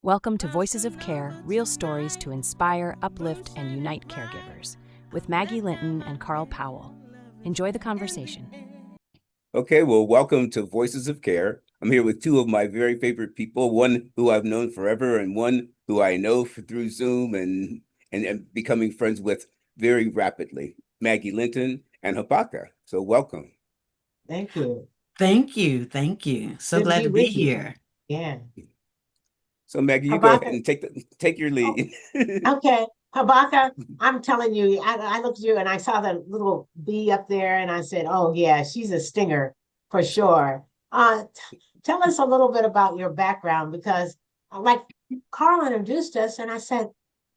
Welcome to Voices of Care, real stories to inspire, uplift, and unite caregivers, with Maggie Linton and Carl Powell. Enjoy the conversation. Okay, well, welcome to Voices of Care. I'm here with two of my very favorite people, one who I've known forever and one who I know through Zoom and becoming friends with very rapidly, Maggie Linton and Habaka. So welcome. Thank you. Thank you. Thank you. So Good glad to be with you. here. Yeah. So Maggie, you go ahead and take your lead. Okay. Habaka, I'm telling you, I looked at you and I saw the little bee up there and I said, oh yeah, she's a stinger for sure. Tell us a little bit about your background because like Carl introduced us and I said,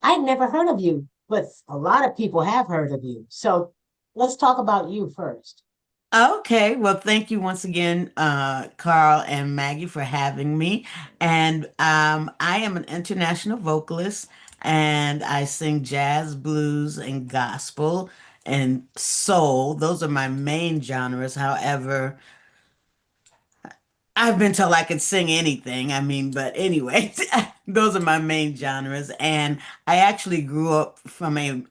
I'd never heard of you, but a lot of people have heard of you. So let's talk about you first. Okay, well, thank you once again, Carl and Maggie, for having me. And I am an international vocalist, and I sing jazz, blues, and gospel and soul. Those are my main genres. However, I've been told I could sing anything. But anyway, those are my main genres. And I actually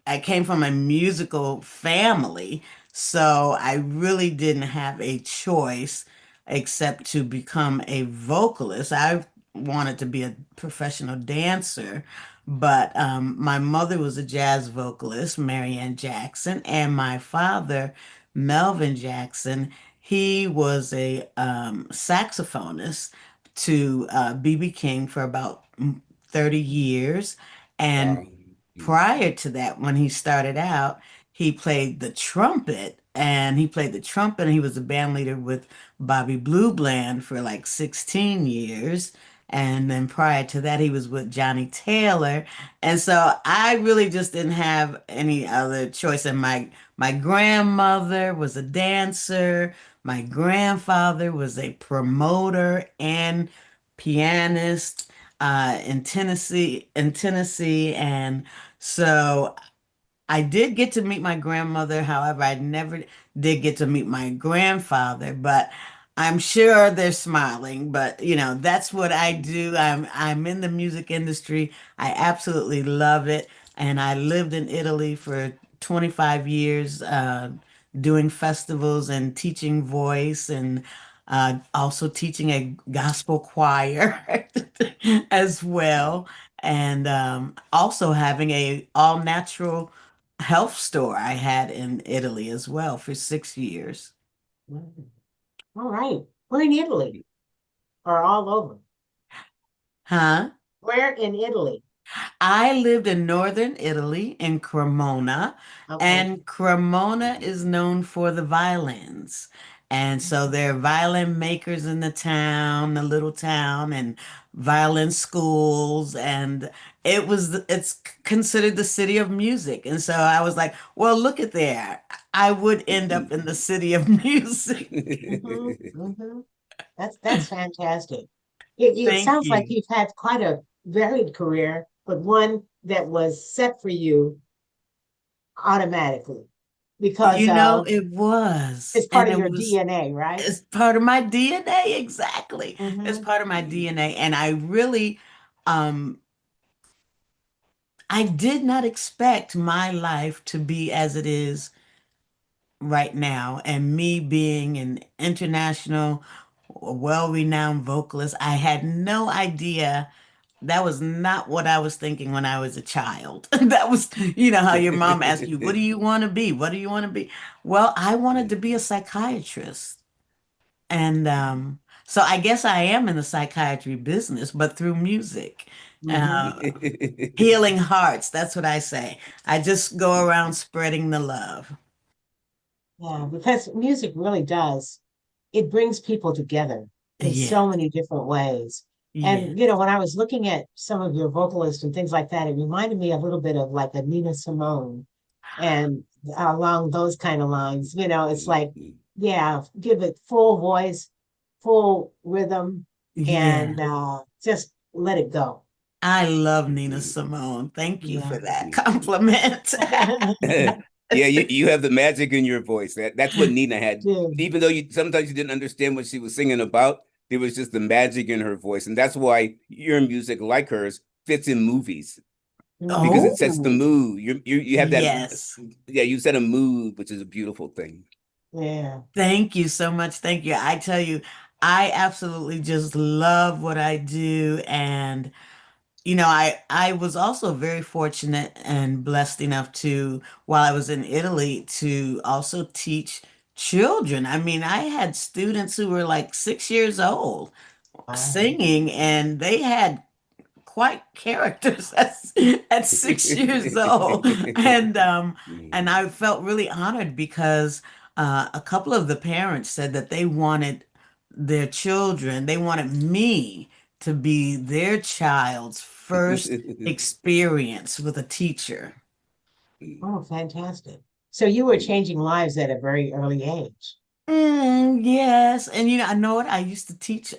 I came from a musical family. So I really didn't have a choice except to become a vocalist. I wanted to be a professional dancer, but my mother was a jazz vocalist, Marianne Jackson, and my father, Melvin Jackson, he was a saxophonist to B.B. King for about 30 years. And Wow. prior to that, when he started out, he played the trumpet. And he played the trumpet, and he was a band leader with Bobby Blue Bland for like 16 years. And then prior to that, he was with Johnny Taylor. And so I really just didn't have any other choice. And my grandmother was a dancer. My grandfather was a promoter and pianist in Tennessee, and so I did get to meet my grandmother. However, I never did get to meet my grandfather, but I'm sure they're smiling. But that's what I do. I'm in the music industry. I absolutely love it. And I lived in Italy for 25 years, doing festivals and teaching voice and also teaching a gospel choir as well. And also having a all natural health store I had in Italy as well for 6 years. All right. We're in Italy or all over. Huh? Where in Italy? I lived in northern Italy in Cremona, Okay. and Cremona is known for the violins. And so there are violin makers in the little town, and violin schools, and it's considered the city of music. And so I was like, well, look at there. I would end up in the city of music. That's fantastic. It Thank sounds like you. you've had quite a varied career, but one that was set for you automatically because It was, it's part and of it your was. DNA, right? It's part of my DNA, exactly. It's Mm-hmm. part of my DNA. And um, I did not expect my life to be as it is right now. And me being an international, well-renowned vocalist, I had no idea. That was not what I was thinking when I was a child. That was, how your mom asked you, what do you want to be? What do you want to be? Well, I wanted to be a psychiatrist. And so I guess I am in the psychiatry business, but through music. Mm-hmm. Uh, Healing hearts, that's what I say. I just go around spreading the love. Yeah, because music really does. It brings people together in Yeah, so many different ways. yeah. And, when I was looking at some of your vocalists and things like that, it reminded me a little bit of like a Nina Simone and along those kind of lines. It's like, yeah, give it full voice, full rhythm, Yeah. and just let it go. I love Nina Simone. Thank you Yeah. for that compliment. Yeah, you have the magic in your voice. That's what Nina had. Dude. Even though you sometimes you didn't understand what she was singing about, there was just the magic in her voice, and that's why your music, like hers, fits in movies because it sets the Oh, mood. You have that, yes. yeah, you set a mood, which is a beautiful thing. Yeah. Thank you so much. Thank you. I tell you, I absolutely just love what I do. And, I was also very fortunate and blessed enough to, while I was in Italy, to also teach children. I mean, I had students who were like 6 years old Wow. singing, and they had quite characters at 6 years old. And I felt really honored because a couple of the parents said that they wanted their children, they wanted me to be their child's first experience with a teacher. Oh, fantastic. So you were changing lives at a very early age. Yes, and I know what I used to teach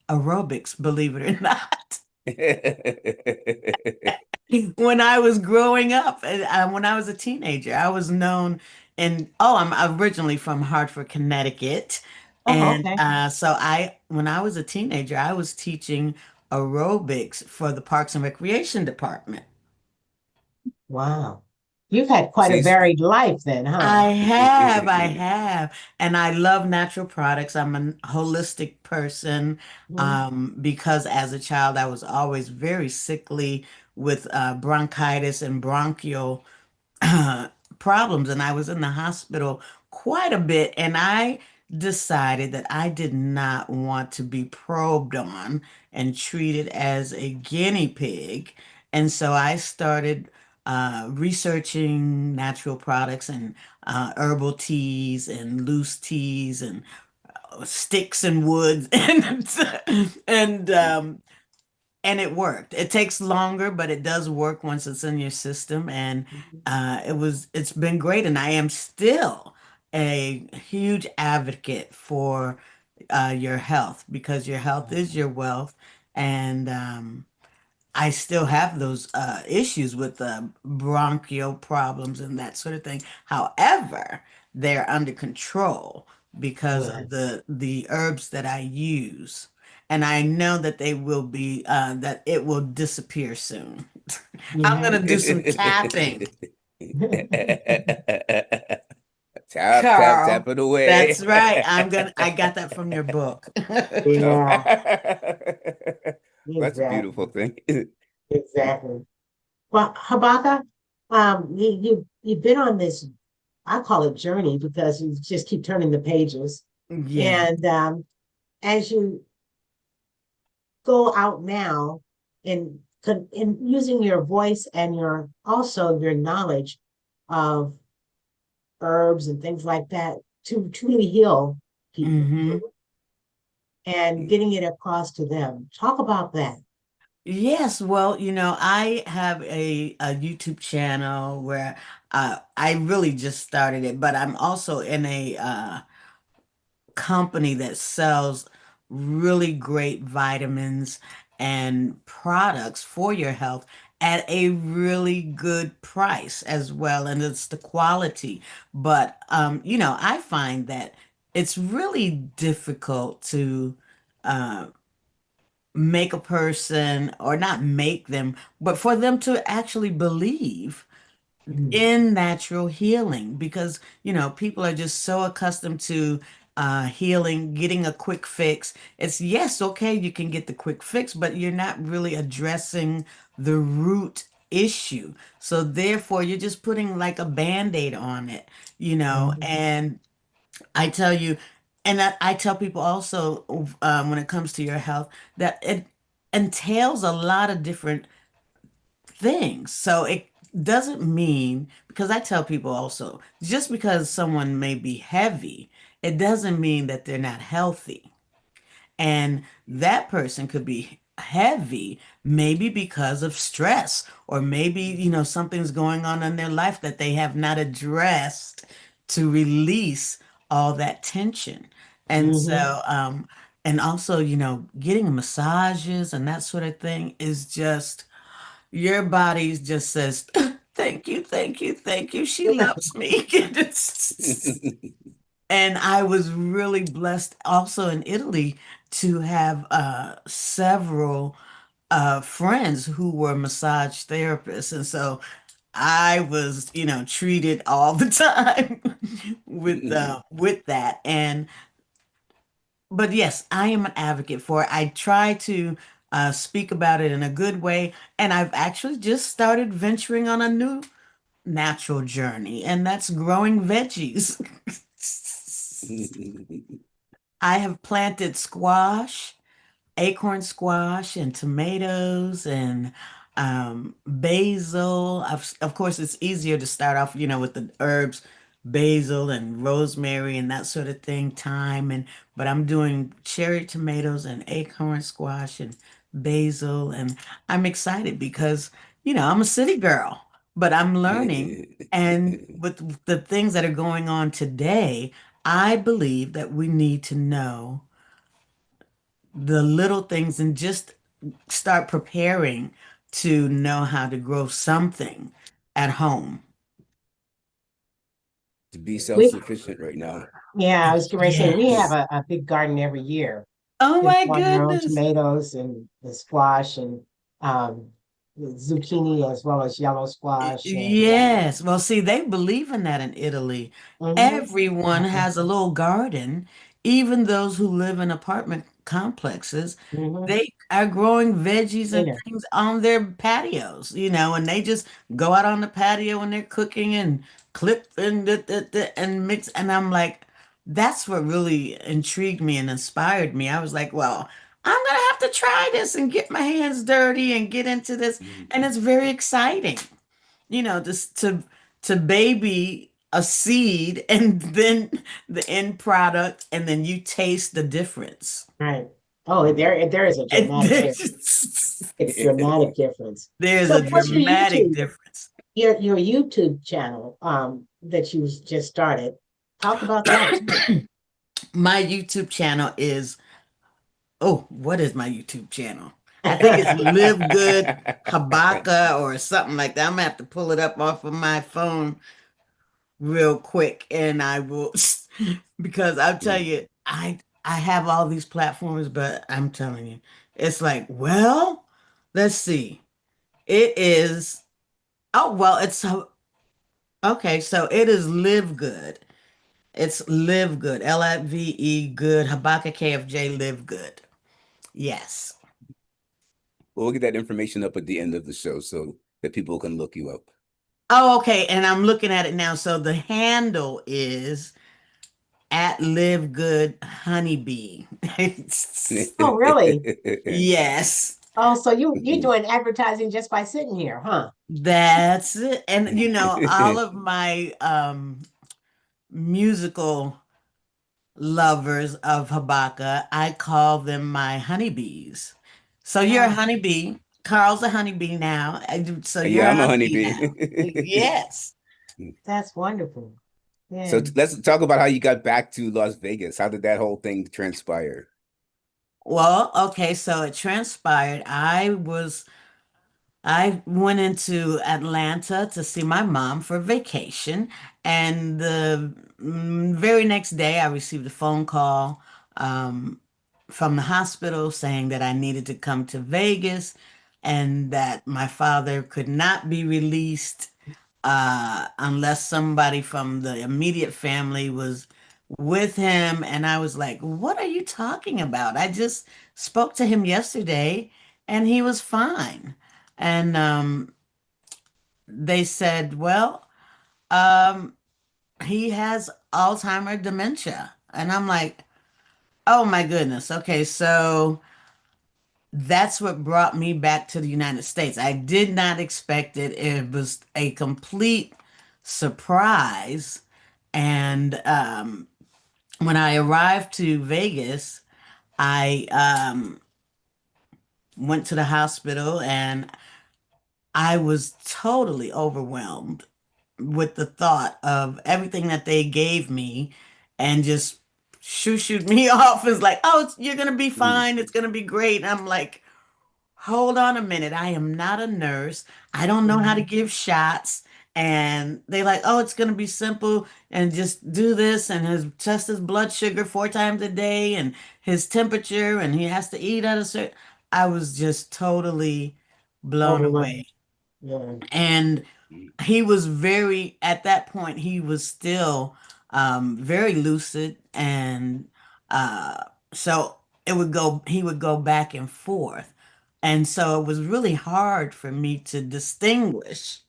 aerobics, believe it or not. When I was growing up, and when I was a teenager, I was known I'm originally from Hartford, Connecticut. Oh, And okay. when I was a teenager, I was teaching aerobics for the Parks and Recreation Department. Wow. You've had quite a See, varied life then, huh? I have, and I love natural products. I'm a holistic person, Mhm. because as a child I was always very sickly with bronchitis and bronchial uh, problems, and I was in the hospital quite a bit, and I decided that I did not want to be probed on and treated as a guinea pig. And so I started researching natural products and herbal teas and loose teas and sticks and woods and and it worked. It takes longer, but it does work once it's in your system. And it's been great. And I am still a huge advocate for your health because your health is your wealth. And I still have those issues with bronchial problems and that sort of thing. However, they're under control because of Good. the herbs that I use. And I know that that it will disappear soon. I'm Mhm. gonna do some tapping, tap, tap, tap Carl. it That's away. right. I got that from your book. Yeah, That's a beautiful exactly. thing. Exactly. Well, Habaka, you've been on this, I call it journey because you just keep turning the pages. Yeah. And as you go out now in in using your voice and your also your knowledge of herbs and things like that to truly heal people Hmm. and getting it across to them. Talk about that. Yes, well, I have a YouTube channel where I really just started it, but I'm also in a company that sells really great vitamins and products for your health at a really good price as well. And it's the quality. But, I find that it's really difficult to uh, make a person, or not make them, but for them to actually believe Mm. in natural healing because people are just so accustomed to healing, getting a quick fix. It's yes, okay, you can get the quick fix, but you're not really addressing the root issue. So therefore you're just putting like a band-aid on it, Mhm. and I tell you, and I tell people also, when it comes to your health, that it entails a lot of different things. So it doesn't mean, because I tell people also, just because someone may be heavy, it doesn't mean that they're not healthy. And that person could be heavy, maybe because of stress, or maybe, something's going on in their life that they have not addressed to release all that tension. And Mhm. so, and also, getting massages and that sort of thing is just your body just says, thank you, thank you, thank you. She loves me. And I was really blessed also in Italy to have several friends who were massage therapists. And so I was, treated all the time with that. And but yes, I am an advocate for it. I try to speak about it in a good way, and I've actually just started venturing on a new natural journey, and that's growing veggies. I have planted squash, acorn squash and tomatoes and basil. Of course, it's easier to start off, with the herbs, basil and rosemary and that sort of thing, thyme and but I'm doing cherry tomatoes and acorn squash and basil and I'm excited because, I'm a city girl, but I'm learning and with the things that are going on today, I believe that we need to know the little things and just start preparing to know how to grow something at home. To be We, self-sufficient right now. yeah, I was going to say we have Yes. a big garden every year. Oh Just my growing our own goodness. tomatoes and the squash and um, zucchini as well as yellow squash and Yes. Well, see, they believe in that in Italy. mhm, Everyone has a little garden, even those who live in apartment complexes. mhm, They are growing veggies and later. things on their patios, and they just go out on the patio when they're cooking and clip and mix. And I'm like, that's what really intrigued me and inspired me. I was like, well, I'm gonna have to try this and get my hands dirty and get into this. And it's very exciting, just to baby a seed and then the end product, and then you taste the difference. Right. Oh, there is a And dramatic difference. It's dramatic difference. there's So a what's your dramatic YouTube? difference. Your YouTube channel that you just started. Talk about that too. My YouTube channel is, oh, what is my YouTube channel? I think it's Live Good Habaka or something like that. I'm gonna have to pull it up off of my phone real quick and I will because I'll tell you, I have all these platforms, but I'm telling you, it's like, well, let's see. It is, oh well, okay, so it is Live Good. It's Live Good, Live Good, Habaka KFJ Live Good. Yes. We'll get that information up at the end of the show so that people can look you up. Oh, okay, and I'm looking at it now. So the handle is at Live Good Honeybee. Oh, really? Yes. Oh, so you doing advertising just by sitting here, huh? That's it. And all of my musical lovers of Habaka, I call them my honeybees. So you're a Oh, honeybee. Carl's a honeybee now. So you're Yeah, a I'm a honeybee now. honeybee. Yes. that's wonderful. So Yeah. let's talk about how you got back to Las Vegas. How did that whole thing transpire? Well, okay, so it transpired. I went into Atlanta to see my mom for vacation, and the very next day, I received a phone call um, from the hospital saying that I needed to come to Vegas and that my father could not be released unless somebody from the immediate family was with him. And I was like, what are you talking about? I just spoke to him yesterday and he was fine. And they said, well, um, he has Alzheimer dementia. And I'm like, oh my goodness. Okay, so that's what brought me back to the United States. I did not expect it. It was a complete surprise. And when I arrived to Vegas, I went to the hospital and I was totally overwhelmed with the thought of everything that they gave me and just shoot me off. It's like, oh, you're gonna be fine. It's gonna be great. And I'm like, hold on a minute. I am not a nurse. I don't know how to Mhm. give shots. And they like, oh, it's going to be simple and just do this and his test his blood sugar 4 times a day and his temperature and he has to eat at a certain. I was just totally blown Overwhelmed. away. Yeah. And he was very, at that point, he was still very lucid. And uh, so he would go back and forth. And so it was really hard for me to distinguish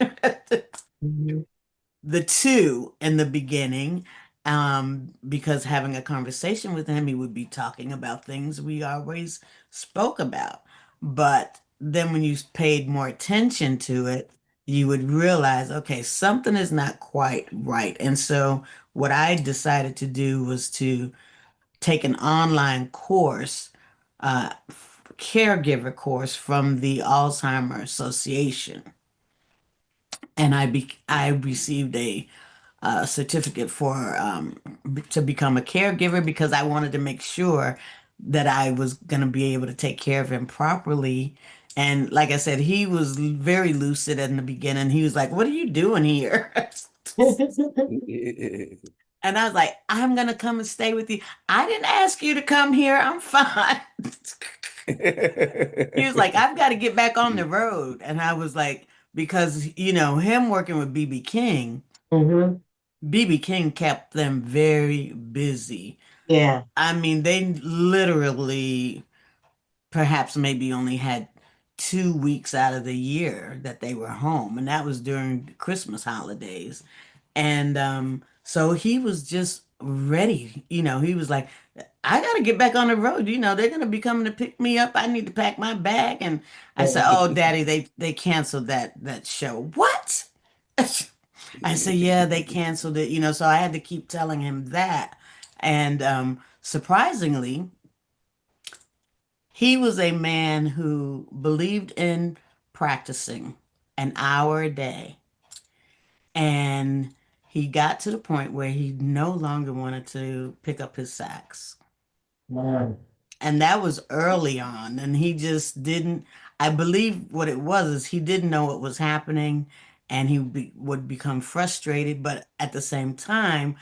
Mhm. the two in the beginning, because having a conversation with him, he would be talking about things we always spoke about. But then when you paid more attention to it, you would realize, okay, something is not quite right. And so what I decided to do was to take an online course, caregiver course from the Alzheimer Association. And I received a certificate for to become a caregiver because I wanted to make sure that I was going to be able to take care of him properly. And like I said, he was very lucid in the beginning. He was like, "What are you doing here?" And I was like, "I'm going to come and stay with you. I didn't ask you to come here. I'm fine." He was like, "I've got to get back on the road." And I was like, because, him working with Mhm. BB King kept them very busy. Yeah. I mean, they literally perhaps maybe only had 2 weeks out of the year that they were home, and that was during the Christmas holidays. And so he was just ready. He was like, I got to get back on the road. They're going to be coming to pick me up. I need to pack my bag. And I said, Yeah. "Oh, Daddy, they canceled that show." What? I said, "Yeah, they canceled it." So I had to keep telling him that. And surprisingly, he was a man who believed in practicing an hour a day. And he got to the point where he no longer wanted to pick up his sax. Wow. And that was early on. And he just didn't, I believe what it was is he didn't know what was happening and would become frustrated. But at the same time,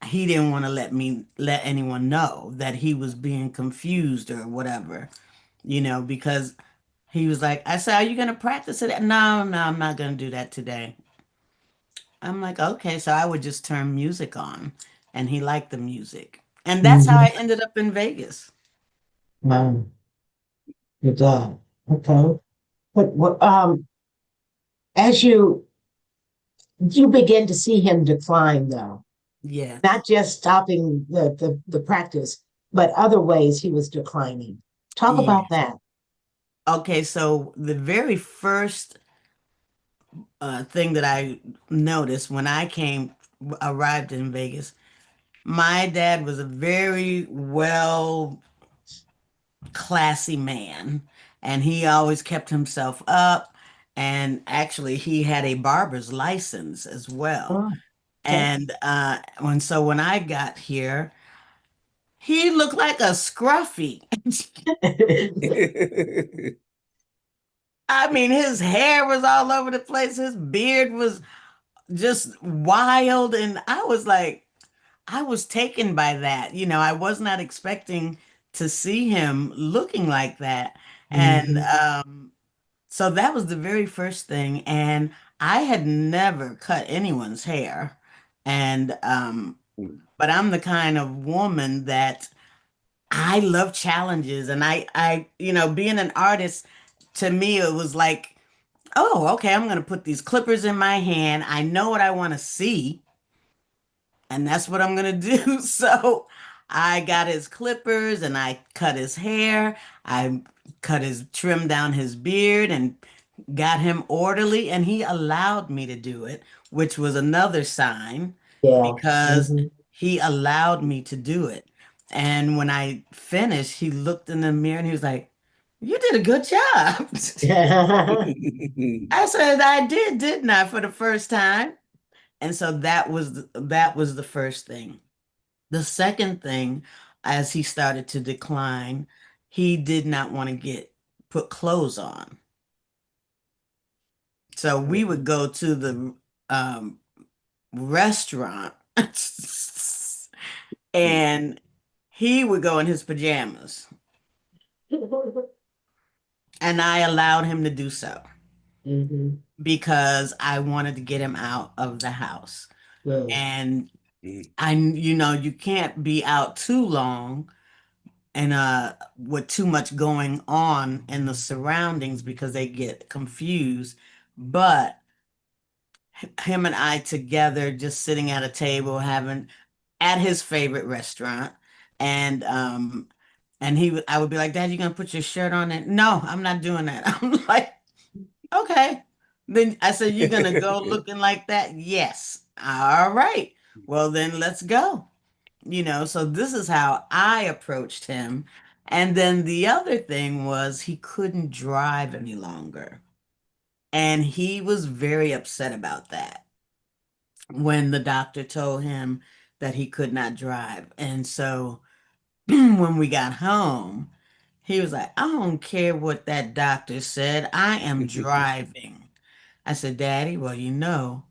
he didn't want to let anyone know that he was being confused or whatever, because he was like, I said, "Are you going to practice it?" "No, no, I'm not going to do that today." I'm like, okay. So I would just turn music on and he liked the music. And that's how I Mhm. ended up in Vegas. Wow. Good job. Okay. What as you begin to see him decline though, Yes. not just stopping the practice, but other ways he was declining. Talk about Yes. that. Okay. So the very first thing that I noticed when arrived in Vegas, my dad was a very well classy man, and he always kept himself up. And actually, he had a barber's license as well. Oh, okay. And when I got here, he looked like a scruffy. I mean, his hair was all over the place. His beard was just wild. And I was like, I was taken by that. I was not expecting to see him looking like that. And Mhm. so that was the very first thing. And I had never cut anyone's hair. And but I'm the kind of woman that I love challenges. And being an artist, to me, it was like, oh, okay, I'm gonna put these clippers in my hand. I know what I want to see. And that's what I'm gonna do. So I got his clippers and I cut his hair. I trimmed down his beard and got him orderly, and he allowed me to do it, which was another sign Yeah. because Mhm. he allowed me to do it. And when I finished, he looked in the mirror and he was like, "You did a good job." I said, "I did, didn't I, for the first time?" And so that was the first thing. The second thing, as he started to decline, he did not want to get put clothes on. So we would go to the um, restaurant and he would go in his pajamas and I allowed him to do so Mhm. because I wanted to get him out of the house. Good. And you can't be out too long and with too much going on in the surroundings because they get confused. But him and I together just sitting at a table having at his favorite restaurant and I would be like, Dad, you gonna put your shirt on? And no, I'm not doing that. I'm like, okay. Then I said, you're gonna go looking like that? Yes. All right. Well, then let's go. So this is how I approached him. And then the other thing was he couldn't drive any longer. And he was very upset about that when the doctor told him that he could not drive. And so when we got home, he was like, I don't care what that doctor said. I am driving. I said, Daddy, well,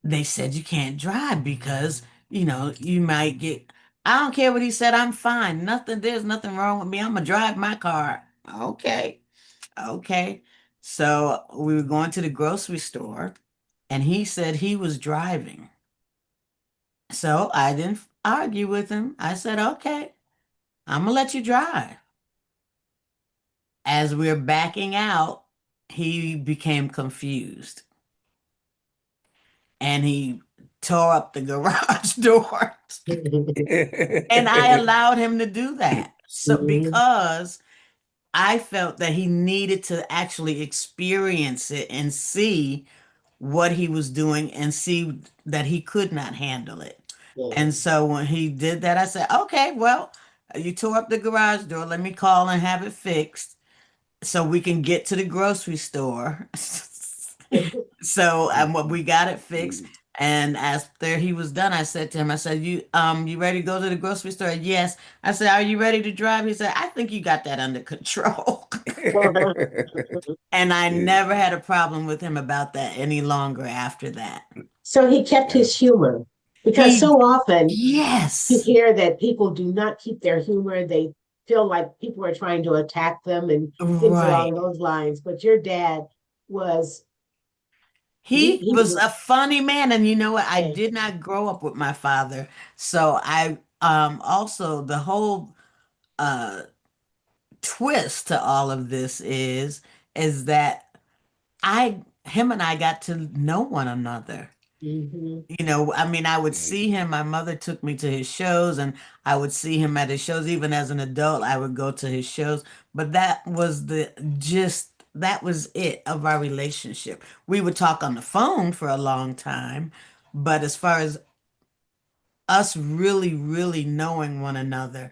they said you can't drive because, you might get, I don't care what he said. I'm fine. There's nothing wrong with me. I'm gonna drive my car. Okay. Okay. So we were going to the grocery store and he said he was driving. So I didn't argue with him. I said, okay, I'm gonna let you drive. As we're backing out, he became confused and he tore up the garage door. And I allowed him to do that. So Mhm. because I felt that he needed to actually experience it and see what he was doing and see that he could not handle it. Yeah. And so when he did that, I said, okay, well, you tore up the garage door. Let me call and have it fixed so we can get to the grocery store. So what we got it fixed. And after he was done, I said to him, I said, you ready to go to the grocery store? Yes. I said, are you ready to drive? He said, I think you got that under control. And I never had a problem with him about that any longer after that. So he kept Yeah. his humor because He, so often you yes, hear that people do not keep their humor. They feel like people are trying to attack them and things right. along those lines. But your dad was He he was a funny man. And you know what? I yeah. did not grow up with my father. So I also the whole uh twist to all of this is that him and I got to know one another. Mhm. I mean, I would Mm. see him. My mother took me to his shows, and I would see him at his shows. Even as an adult, I would go to his shows. But that was it of our relationship. We would talk on the phone for a long time, but as far as us really, really knowing one another,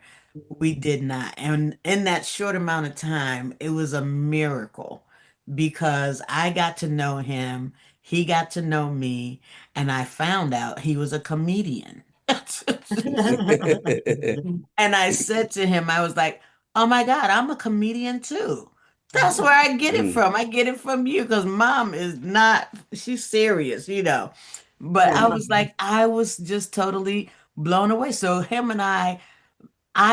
we did not. And in that short amount of time, it was a miracle because I got to know him, he got to know me, and I found out he was a comedian. And I said to him, I was like, oh my God, I'm a comedian too. That's where I get it Mm. from. I get it from you because mom is not, she's serious. But I Right. was like, I was just totally blown away. So him and I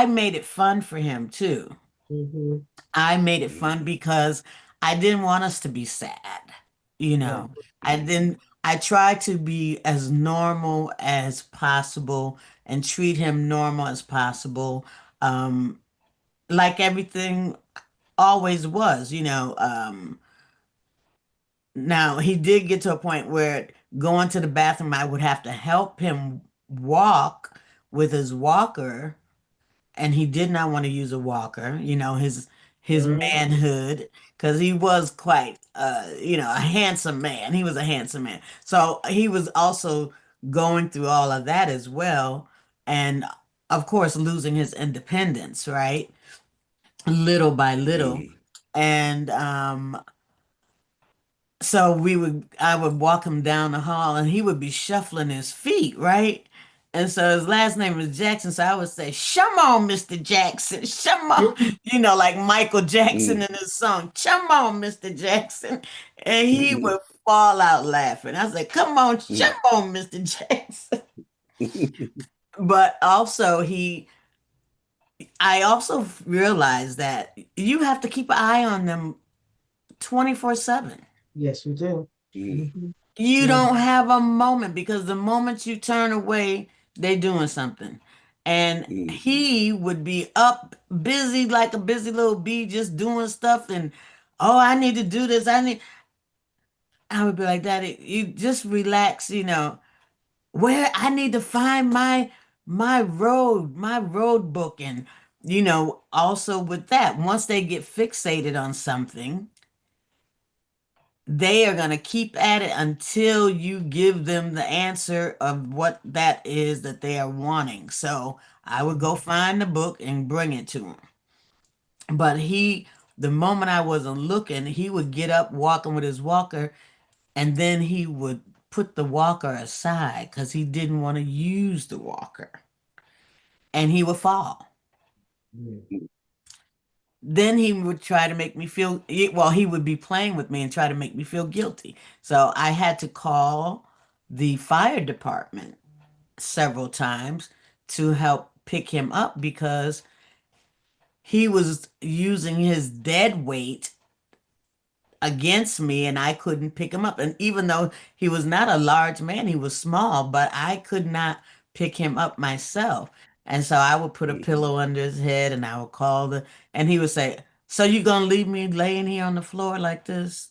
made it fun for him too. Mhm. I made it Mm. fun because I didn't want us to be sad. You Right. know, I tried to be as normal as possible and treat him normal as possible. Um, like everything always was. Now he did get to a point where going to the bathroom, I would have to help him walk with his walker and he did not want to use a walker, his Right. manhood, because he was quite a handsome man. He was a handsome man. So he was also going through all of that as well. And of course, losing his independence, right? Little by little. Mm. And so I would walk him down the hall and he would be shuffling his feet, right? And so his last name is Jackson. So I would say, "Come on, Mr. Jackson. Come on." Like Michael Jackson Mm. in his song, "Come on, Mr. Jackson." And he would fall out laughing. I said, "Come on, come on, Mr. Jackson." But also I also realized that you have to keep an eye on them 24/7. Yes, you do. Mm. Mhm. You Yeah. don't have a moment because the moment you turn away, they doing something. And Mm. he would be up busy like a busy little bee just doing stuff and oh, I need to do this. I would be like, Daddy, you just relax, where I need to find my road book. And also with that, once they get fixated on something, they are going to keep at it until you give them the answer of what that is that they are wanting. So I would go find the book and bring it to him. But the moment I wasn't looking, he would get up walking with his walker, and then he would put the walker aside because he didn't want to use the walker, and he would fall. Mm. Then he would try to make me feel, well, he would be playing with me and try to make me feel guilty. So I had to call the fire department several times to help pick him up because he was using his dead weight against me and I couldn't pick him up. And even though he was not a large man, he was small, but I could not pick him up myself. And so I would put a pillow under his head and I would and he would say, "So you gonna leave me laying here on the floor like this?"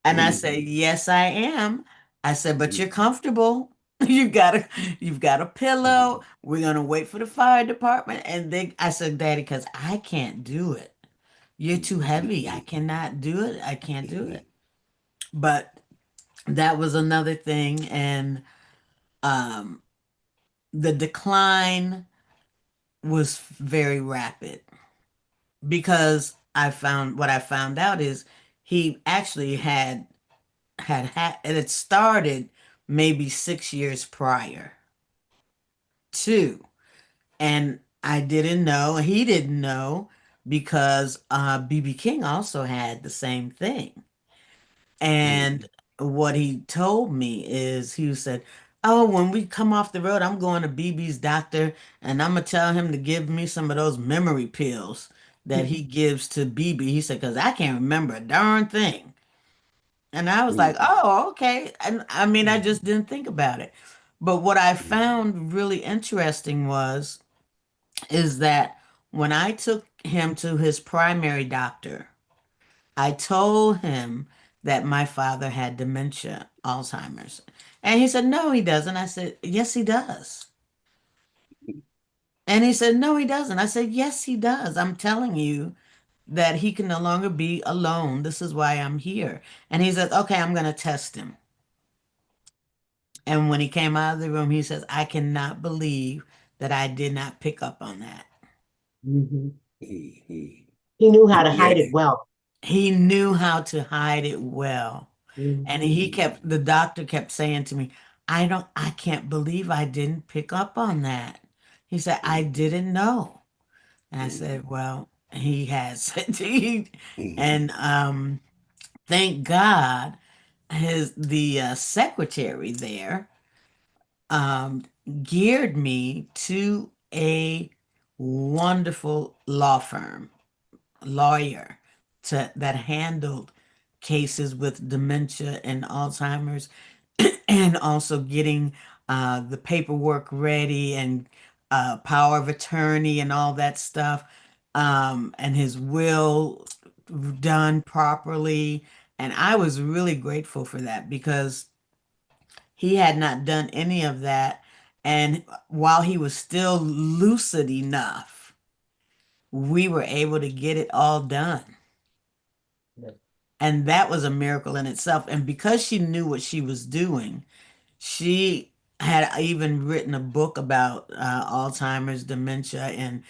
And I say, "Yes, I am." I said, "But you're comfortable. You got you've got a pillow. We're gonna wait for the fire department." And I said, "Daddy, because I can't do it. You're too heavy. I cannot do it. I can't do it." But that was another thing. And um, the decline was very rapid because what I found out is he actually had and it started maybe 6 years prior too. And I didn't know, he didn't know because BB King also had the same thing. And what he told me is he said, "Oh, when we come off the road, I'm going to BB's doctor and I'm gonna tell him to give me some of those memory pills that he gives to BB." He said, "Because I can't remember a darn thing." And I was like, "Oh, okay." And I mean, I just didn't think about it. But what I found really interesting is that when I took him to his primary doctor, I told him that my father had dementia, Alzheimer's. And he said, "No, he doesn't." I said, "Yes, he does." And he said, "No, he doesn't." I said, "Yes, he does. I'm telling you that he can no longer be alone. This is why I'm here." And he says, "Okay, I'm going to test him." And when he came out of the room, he says, "I cannot believe that I did not pick up on that." Mhm. Mm. He knew how to Yeah. hide it well. He knew how to hide it well. And Mhm. the doctor kept saying to me, I can't believe I didn't pick up on that. He said, "I didn't know." And I said, "Well, he has." And thank God the secretary there um, geared me to a wonderful law firm lawyer that handled cases with dementia and Alzheimer's, and also getting the paperwork ready and power of attorney and all that stuff, and his will done properly. And I was really grateful for that because he had not done any of that. And while he was still lucid enough, we were able to get it all done. Yeah. And that was a miracle in itself. And because she knew what she was doing, she had even written a book about Alzheimer's, dementia, and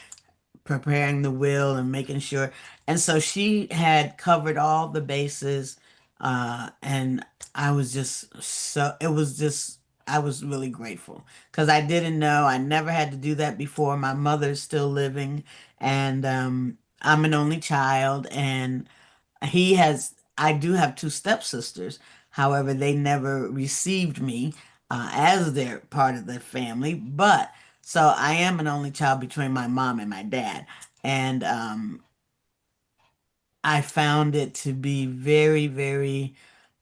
preparing the will and making sure. And so she had covered all the bases. And I was just it was just I was really grateful because I didn't know. I never had to do that before. My mother's still living, and I'm an only child, and I do have two stepsisters. However, they never received me as their part of the family. But so I am an only child between my mom and my dad. And I found it to be very, very,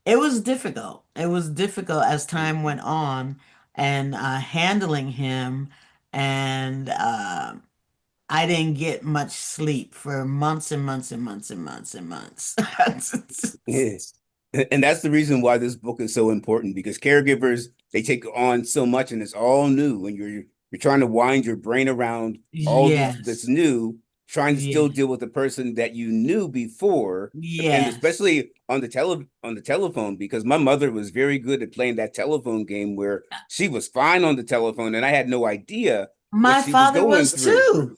it was difficult. It was difficult as time went on and handling him. And I didn't get much sleep for months and months and months and months and months. Yes. And that's the reason why this book is so important because caregivers, they take on so much and it's all new and you're trying to wind your brain around all this that's Yes. new, trying to Yeah. still deal with the person that you knew before, and Yes. especially on the telephone because my mother was very good at playing that telephone game where she was fine on the telephone and I had no idea what My she was father going was through. too.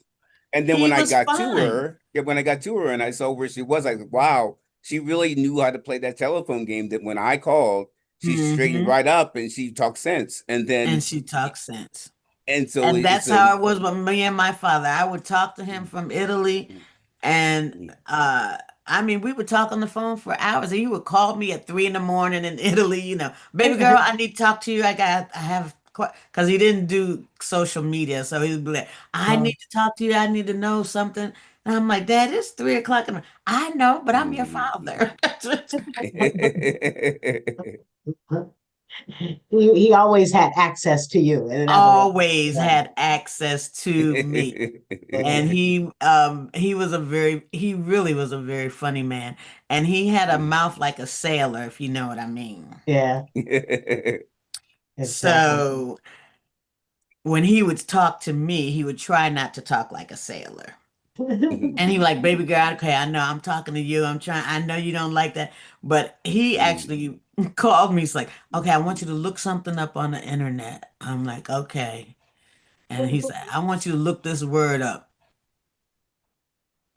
And then He when I was got to fine. her, yeah, when I got to her and I saw where she was, I was like, wow, she really knew how to play that telephone game that when I called, she straightened Hmm. right up and she talked sense. And And then, she talks sense. and so And it's that's a, how it was with me and my father. I would talk to him from Italy, and I mean, we would talk on the phone for hours. And he would call me at 3 in the morning in Italy, baby girl, I need to talk to you. I have because he didn't do social media, so he would be like, I need to talk to you. I need to know something. And I'm like, Dad, it's 3 o'clock. I know, but I'm your father. He always had access to you, in other words. Always Yeah. had access to me. And he really was a very funny man. And he had a mouth like a sailor, if you know what I mean. Yeah, exactly. So when he would talk to me, he would try not to talk like a sailor. And he like, baby girl, okay, I know I'm talking to you. I know you don't like that. But he actually called me. He's like, okay, I want you to look something up on the internet. I'm like, okay. And he said, I want you to look this word up.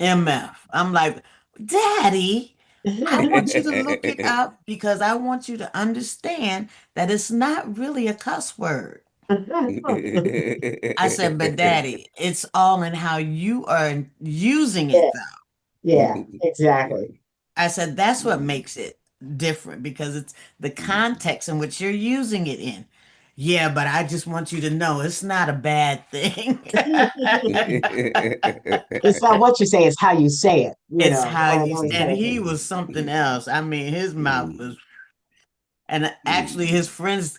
MF. I'm like, Daddy, I want you to look it up because I want you to understand that it's not really a cuss word. I said, but Daddy, it's all in how you are using Yeah, it though. yeah, exactly. I said, that's what makes it different because it's the context in which you're using it in. Yeah, but I just want you to know it's not a bad thing. It's not what you say, it's how you say it, It's how or you, or and say he was something else. I mean, his mouth was, and actually his friends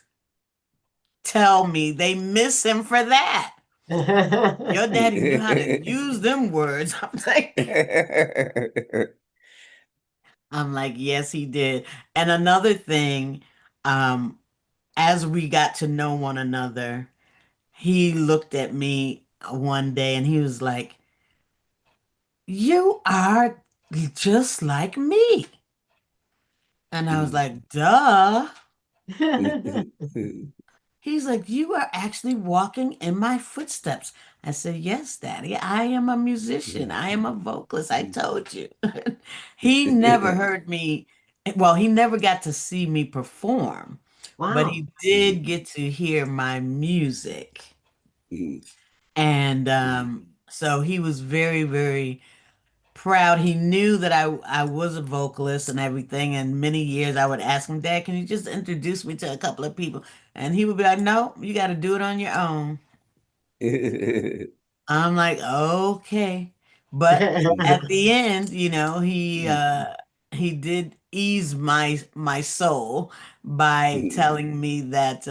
tell me they miss him for that. Your it. daddy knew how to use them words. I'm like, yes, he did. And another thing, um, as we got to know one another, he looked at me one day and he was like, you are just like me. And I was like, duh. He's like, you are actually walking in my footsteps. I said, yes, Daddy, I am a musician. I am a vocalist. I told you. He never heard me. Well, he never got to see me perform, but Wow. he did get to hear my music. And so he was very, very proud. He knew that I was a vocalist and everything. And many years I would ask him, Dad, can you just introduce me to a couple of people? And he would be like, no, you got to do it on your own. I'm like, okay. But at the end, he did ease my soul by telling me that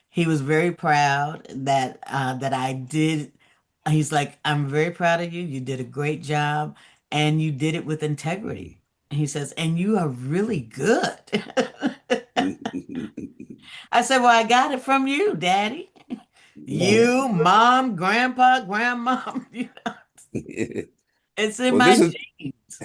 he was very proud that I did. He's like, I'm very proud of you. You did a great job and you did it with integrity. And he says, and you are really good. I said, well, I got it from you, Daddy. Yeah. You, mom, grandpa, grandma, it's in Well, my this is genes.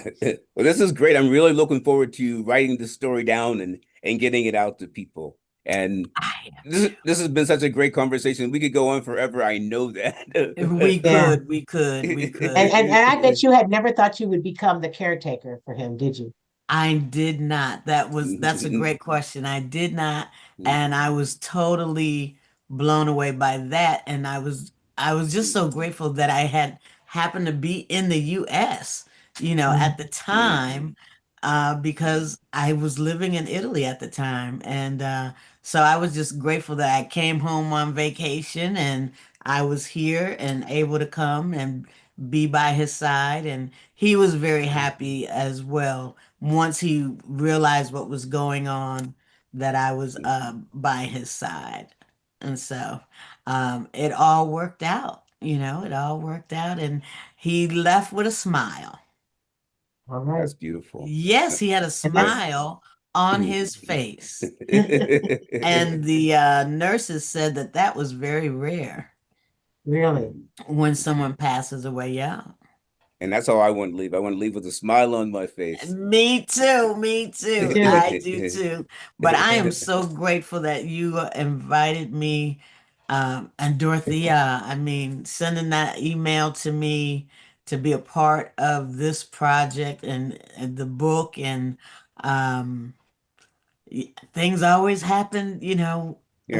well, this is great. I'm really looking forward to you writing the story down and getting it out to people. And I this has been such a great conversation. We could go on forever. I know We Yeah. could, we could, we And could. I bet you had never thought you would become the caretaker for him, did you? I did not. That's a great question. I did not, and I was totally blown away by that. And I was just so grateful that I had happened to be in the US, at the time, because I was living in Italy at the time. And so I was just grateful that I came home on vacation and I was here and able to come and be by his side. And he was very happy as well once he realized what was going on, that I was by his side. And so it all worked out, it all worked out. And he left with a smile. All right. That's beautiful. Yes, he had a And that's smile on his face. And the nurses said that that was very rare really. when someone passes away. Yeah. And that's how I want to leave. I want to leave with a smile on my face. Me too. Me too. too. I do too. But I am so grateful that you invited me. And Dorothea, I mean, sending that email to me to be a part of this project and the book, and um, things always happen, Yeah.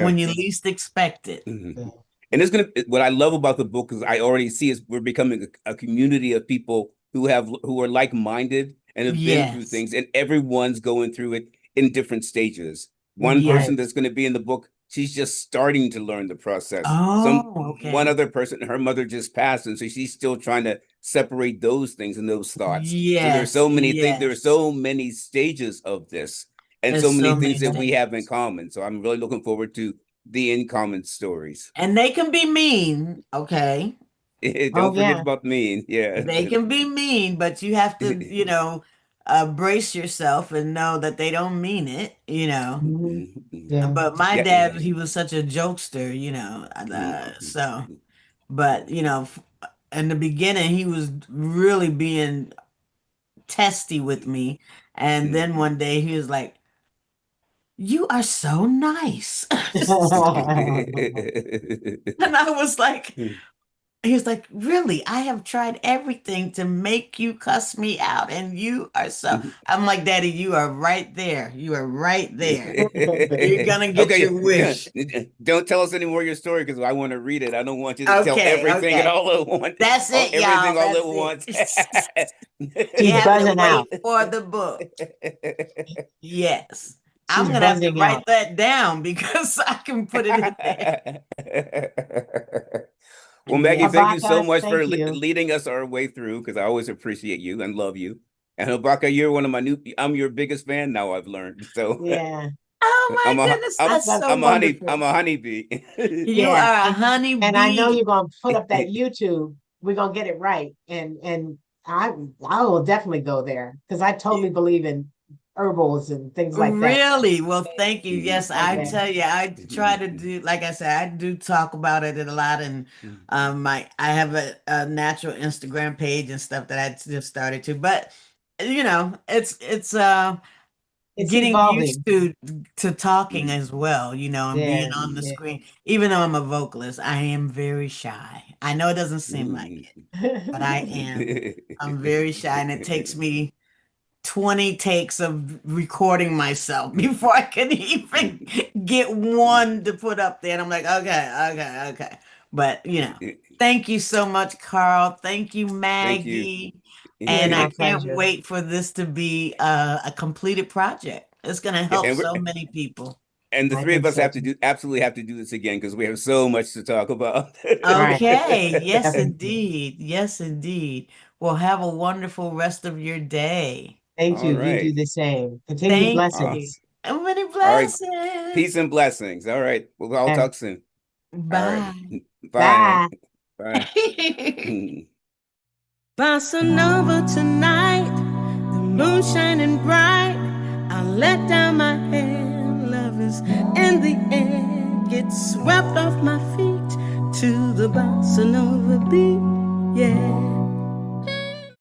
when you least expect it. Mhm. And what I love about the book is I already see is we're becoming a community of people who are like-minded and have been through Yes. things, and everyone's going through it in different stages. One Yes. person that's going to be in the book, she's just starting to learn the process. Oh, One okay. other person, her mother just passed, and so she's still trying to separate those things and those thoughts. So there's so Yes, many things, there are yes. so many stages of this, and There's so many so many things that we have in stages. common. So I'm really looking forward to the in common stories. And they can be mean, okay? Don't forget yeah. about me. Yeah. They can be mean, but you have to, brace yourself and know that they don't mean it. Yeah. But my Yeah. dad, he was such a jokester, so, but, in the beginning, he was really being testy with me. And then one day he was like, "You are so nice." And I was like, he was like, "Really? I have tried everything to make you cuss me out, and you are so." I'm like, "Daddy, you are right there. You are right there. You're gonna get your wish." Don't tell us any more of your story because I want to read it. I don't want you to tell Okay, everything okay. all at once. That's it, Everything y'all. all That's at once. it. You She's have to buzzing wait out. for the book. Yes. I'm She's gonna have to buzzing write out. that down because I can put it in there. Well, Maggie, Yes. thank you so Habaka, much for thank you. leading us our way through because I always appreciate you and love you. And Habaka, I'm your biggest fan now, I've learned. So Yeah. Oh my goodness, that's so I'm wonderful. a honeybee. You Yeah. are a And I know honeybee. you're gonna put up that YouTube. We're gonna get it right. And I will definitely go there because I totally believe in herbals and things like that. Really? Well, thank you. Yes, I Okay. tell you, I try to do, like I said, I do talk about it a lot, and I have a natural Instagram page and stuff that I just started to, but it's It's getting used evolving. to talking as well, and being Yeah. on the Yeah. screen. Even though I'm a vocalist, I am very shy. I know it doesn't seem like it, but I am. I'm very shy, and it takes me 20 takes of recording myself before I can even get one to put up there. And I'm like, okay. But, thank you so much, Carl. Thank you, Thank you. Maggie. Yeah, And I my can't pleasure. wait for this to be a completed project. It's going to help And so many people. the I three of think us so have to too. absolutely have to do this again because we have so much to talk about. All right. Okay. Yes, Definitely. indeed. Yes, indeed. Well, have a wonderful rest of your day. Thank All you. You do right. the same. Continued Thank Uh, you. blessings. And many all right. blessings. Peace and blessings. All right. We'll all Yeah. talk soon. All right. Bye. Bye. Bye. Bye. Bossa Nova tonight, the moon shining bright. I let down my hair, love is in the air. Get swept off my feet to the Bossa Nova beat, yeah.